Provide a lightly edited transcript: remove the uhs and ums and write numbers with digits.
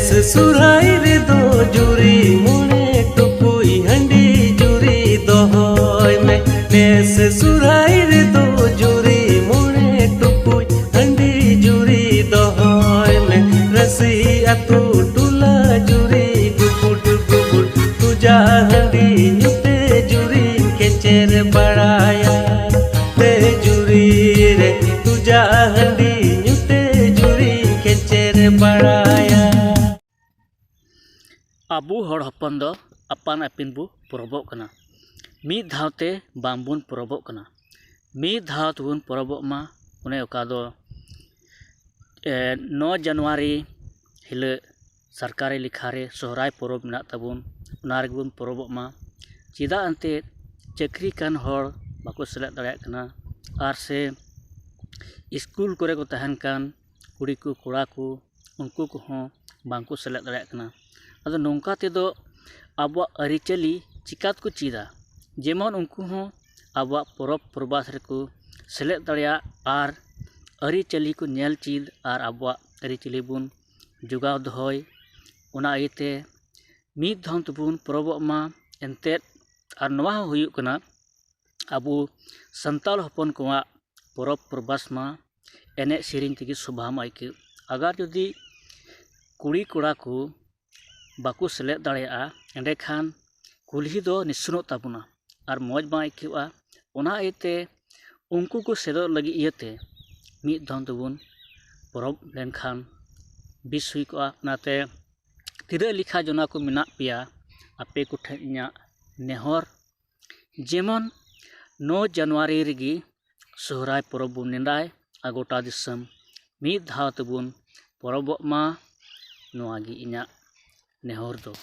सुराई रे दो जुरी मुने टुकुई हंडी जुरी दोहोय में नेस सुराई रे दो जुरी मुने टुकुई हंडी जुरी दोहोय में रसी अतु टुला जुरी गुपुट गुपुट तुझा हंडी नुते जुरी केचेर बड़ाया ते जुरी रे तुझा हंडी नुते जुरी केचेर बड़ाया। आबू हर हपन दो अपान अपिन बु परबोग कना मी धावते बांबुन परबोग कना मी धाव तुबुन परबोग मा उन्हें ओका दो 9 जनवरी हिले सरकारी लिखारे सोहराय परब मेना तबुन उना रेगबुन परबोग मा चिदा अंते चाकरी कान हर बाको सेलेद दाड़ेयाग कना आर से स्कूल करे को तहन कान कुड़ी को कोड़ा को उनको को हों बांको सेलेद दाड़ेयाग कना अदो नौका तेदो आबो अरिचली चिकात को चीदा जेमन उनको हों आबो परब प्रबास रेको सेलेद दाड़ेया आर अरिचली को नेल चीद आर आबो अरिचली बुन जुगाव दोहय उना इते मीद धाम तबुन परबोग मा एनते आर नवा हुयुग कना आबो संताल हपन कोआ परब प्रबास मा एने सेरिंग तेगी शोभा मा आइके अगर यदि कुड़ी कोड़ा को बाको सेलेद दाड़ेया एंडे खान कुल्ही दो निस्सुनो ताबुना आर मौज बा आइकेवा उना इते उनको को सेदो लगी इयते मीद धाम तबुन परब लेनखान बिस हुई कोआ नाते तिरा लिखा जना को मेना पिया आपे को ठेन इᱧᱟ नेहर जेमन 9 जनवरी रेगी सोहराय परब बुन नेंदाय आ गोटा दिसम मीद धाव तबुन परबोग मा नोआगी इᱧᱟ नेहर दो।